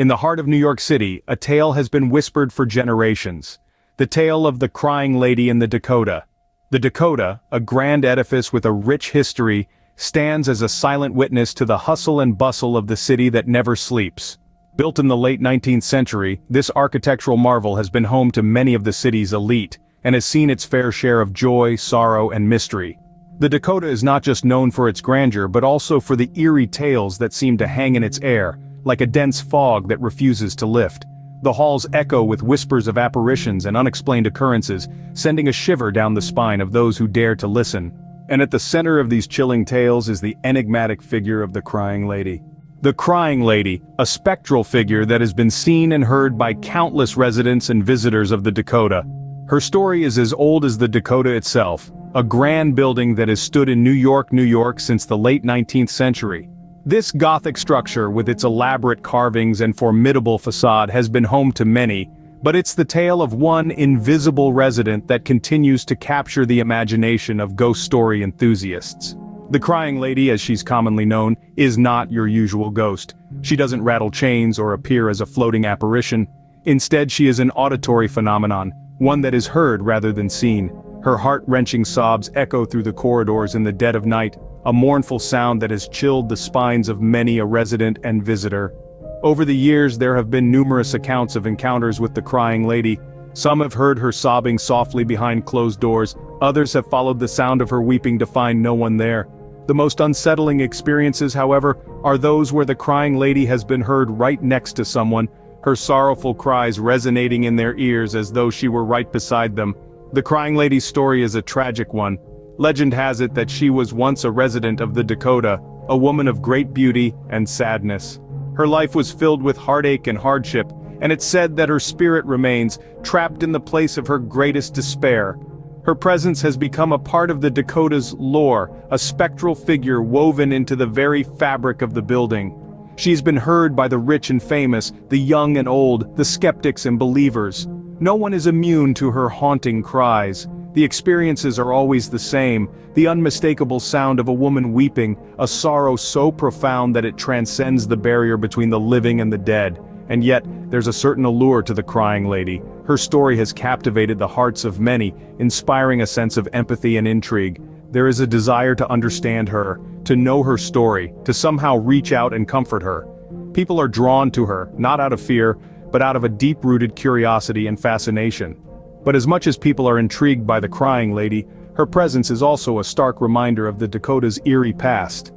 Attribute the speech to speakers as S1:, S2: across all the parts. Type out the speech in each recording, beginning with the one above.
S1: In the heart of New York City, a tale has been whispered for generations. The tale of the crying lady in the Dakota. The Dakota, a grand edifice with a rich history, stands as a silent witness to the hustle and bustle of the city that never sleeps. Built in the late 19th century, this architectural marvel has been home to many of the city's elite, and has seen its fair share of joy, sorrow, and mystery. The Dakota is not just known for its grandeur but also for the eerie tales that seem to hang in its air, like a dense fog that refuses to lift. The halls echo with whispers of apparitions and unexplained occurrences, sending a shiver down the spine of those who dare to listen. And at the center of these chilling tales is the enigmatic figure of the crying lady. The crying lady, a spectral figure that has been seen and heard by countless residents and visitors of the Dakota. Her story is as old as the Dakota itself, a grand building that has stood in New York since the late 19th century. This Gothic structure, with its elaborate carvings and formidable facade, has been home to many, but it's the tale of one invisible resident that continues to capture the imagination of ghost story enthusiasts. The crying lady, as she's commonly known, is not your usual ghost. She doesn't rattle chains or appear as a floating apparition. Instead, she is an auditory phenomenon, one that is heard rather than seen. Her heart-wrenching sobs echo through the corridors in the dead of night, a mournful sound that has chilled the spines of many a resident and visitor. Over the years, there have been numerous accounts of encounters with the crying lady. Some have heard her sobbing softly behind closed doors, others have followed the sound of her weeping to find no one there. The most unsettling experiences, however, are those where the crying lady has been heard right next to someone, her sorrowful cries resonating in their ears as though she were right beside them. The crying lady's story is a tragic one. Legend has it that she was once a resident of the Dakota, a woman of great beauty and sadness. Her life was filled with heartache and hardship, and it's said that her spirit remains trapped in the place of her greatest despair. Her presence has become a part of the Dakota's lore, a spectral figure woven into the very fabric of the building. She's been heard by the rich and famous, the young and old, the skeptics and believers. No one is immune to her haunting cries. The experiences are always the same, the unmistakable sound of a woman weeping, a sorrow so profound that it transcends the barrier between the living and the dead. And yet, there's a certain allure to the crying lady. Her story has captivated the hearts of many, inspiring a sense of empathy and intrigue. There is a desire to understand her, to know her story, to somehow reach out and comfort her. People are drawn to her, not out of fear, but out of a deep-rooted curiosity and fascination. But as much as people are intrigued by the crying lady, her presence is also a stark reminder of the Dakota's eerie past.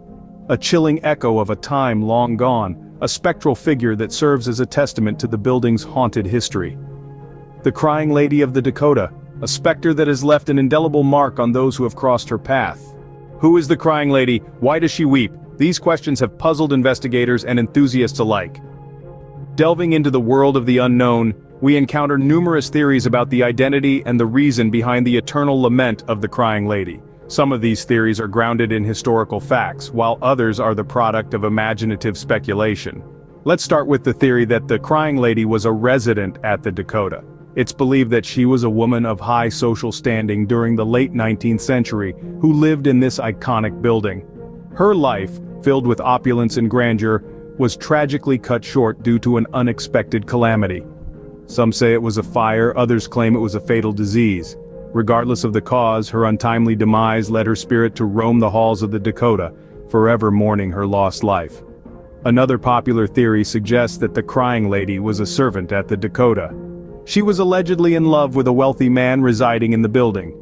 S1: A chilling echo of a time long gone, a spectral figure that serves as a testament to the building's haunted history. The crying lady of the Dakota, a specter that has left an indelible mark on those who have crossed her path. Who is the crying lady? Why does she weep? These questions have puzzled investigators and enthusiasts alike. Delving into the world of the unknown, we encounter numerous theories about the identity and the reason behind the eternal lament of the crying lady. Some of these theories are grounded in historical facts, while others are the product of imaginative speculation. Let's start with the theory that the crying lady was a resident at the Dakota. It's believed that she was a woman of high social standing during the late 19th century who lived in this iconic building. Her life, filled with opulence and grandeur, was tragically cut short due to an unexpected calamity. Some say it was a fire, others claim it was a fatal disease. Regardless of the cause, her untimely demise led her spirit to roam the halls of the Dakota, forever mourning her lost life. Another popular theory suggests that the crying lady was a servant at the Dakota. She was allegedly in love with a wealthy man residing in the building.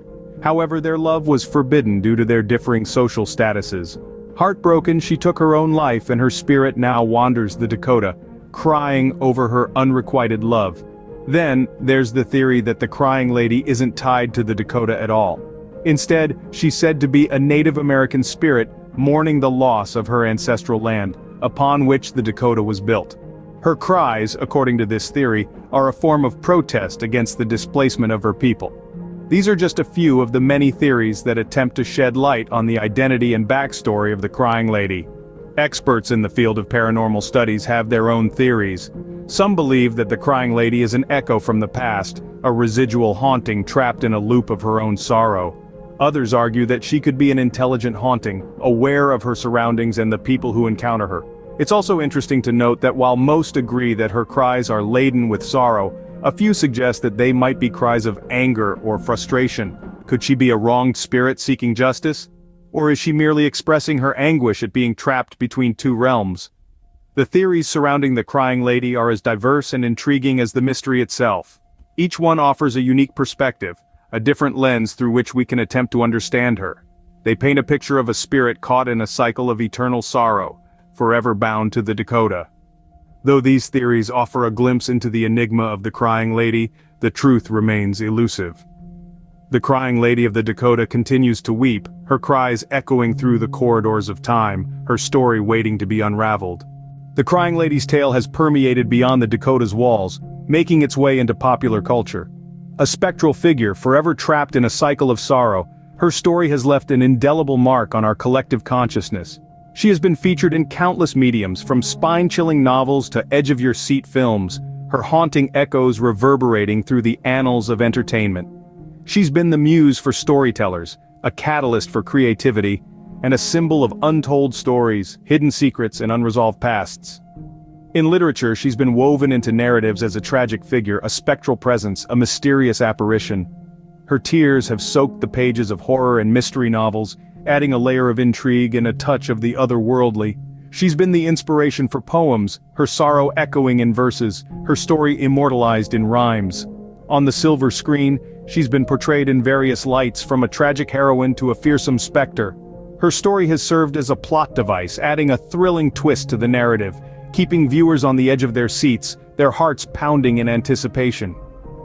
S1: However, their love was forbidden due to their differing social statuses. Heartbroken, she took her own life, and her spirit now wanders the Dakota, crying over her unrequited love. Then, there's the theory that the crying lady isn't tied to the Dakota at all. Instead, she's said to be a Native American spirit mourning the loss of her ancestral land, upon which the Dakota was built. Her cries, according to this theory, are a form of protest against the displacement of her people. These are just a few of the many theories that attempt to shed light on the identity and backstory of the crying lady. Experts in the field of paranormal studies have their own theories. Some believe that the crying lady is an echo from the past, a residual haunting trapped in a loop of her own sorrow. Others argue that she could be an intelligent haunting, aware of her surroundings and the people who encounter her. It's also interesting to note that while most agree that her cries are laden with sorrow, a few suggest that they might be cries of anger or frustration. Could she be a wronged spirit seeking justice? Or is she merely expressing her anguish at being trapped between two realms? The theories surrounding the crying lady are as diverse and intriguing as the mystery itself. Each one offers a unique perspective, a different lens through which we can attempt to understand her. They paint a picture of a spirit caught in a cycle of eternal sorrow, forever bound to the Dakota. Though these theories offer a glimpse into the enigma of the crying lady, the truth remains elusive. The crying lady of the Dakota continues to weep, her cries echoing through the corridors of time, her story waiting to be unraveled. The crying lady's tale has permeated beyond the Dakota's walls, making its way into popular culture. A spectral figure forever trapped in a cycle of sorrow, her story has left an indelible mark on our collective consciousness. She has been featured in countless mediums, from spine-chilling novels to edge-of-your-seat films, her haunting echoes reverberating through the annals of entertainment. She's been the muse for storytellers, a catalyst for creativity, and a symbol of untold stories, hidden secrets, and unresolved pasts. In literature, she's been woven into narratives as a tragic figure, a spectral presence, a mysterious apparition. Her tears have soaked the pages of horror and mystery novels, adding a layer of intrigue and a touch of the otherworldly. She's been the inspiration for poems, her sorrow echoing in verses, her story immortalized in rhymes. On the silver screen, she's been portrayed in various lights, from a tragic heroine to a fearsome specter. Her story has served as a plot device, adding a thrilling twist to the narrative, keeping viewers on the edge of their seats, their hearts pounding in anticipation.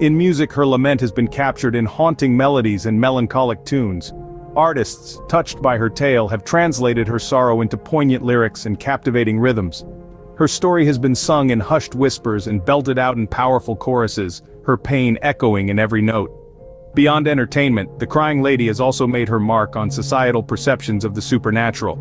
S1: In music, her lament has been captured in haunting melodies and melancholic tunes. Artists, touched by her tale, have translated her sorrow into poignant lyrics and captivating rhythms. Her story has been sung in hushed whispers and belted out in powerful choruses, her pain echoing in every note. Beyond entertainment, the crying lady has also made her mark on societal perceptions of the supernatural.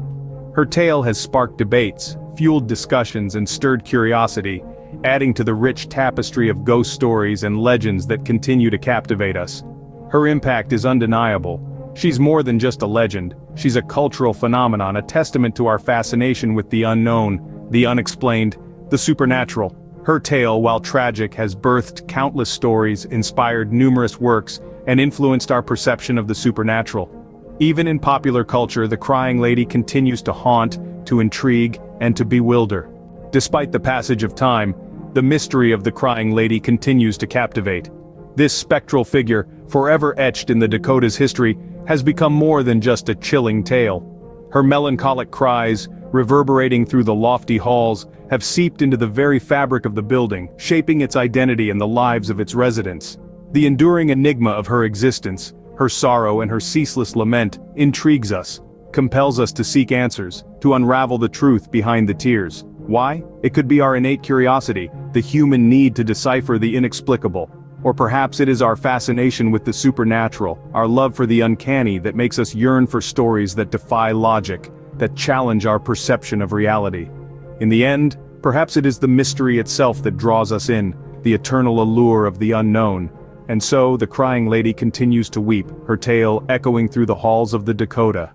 S1: Her tale has sparked debates, fueled discussions, and stirred curiosity, adding to the rich tapestry of ghost stories and legends that continue to captivate us. Her impact is undeniable. She's more than just a legend, she's a cultural phenomenon, a testament to our fascination with the unknown, the unexplained, the supernatural. Her tale, while tragic, has birthed countless stories, inspired numerous works, and influenced our perception of the supernatural. Even in popular culture, the crying lady continues to haunt, to intrigue, and to bewilder. Despite the passage of time, the mystery of the crying lady continues to captivate. This spectral figure, forever etched in the Dakota's history, has become more than just a chilling tale. Her melancholic cries, reverberating through the lofty halls, have seeped into the very fabric of the building, shaping its identity and the lives of its residents. The enduring enigma of her existence, her sorrow and her ceaseless lament, intrigues us, compels us to seek answers, to unravel the truth behind the tears. Why? It could be our innate curiosity, the human need to decipher the inexplicable. Or perhaps it is our fascination with the supernatural, our love for the uncanny that makes us yearn for stories that defy logic, that challenge our perception of reality. In the end, perhaps it is the mystery itself that draws us in, the eternal allure of the unknown. And so, the crying lady continues to weep, her tale echoing through the halls of the Dakota.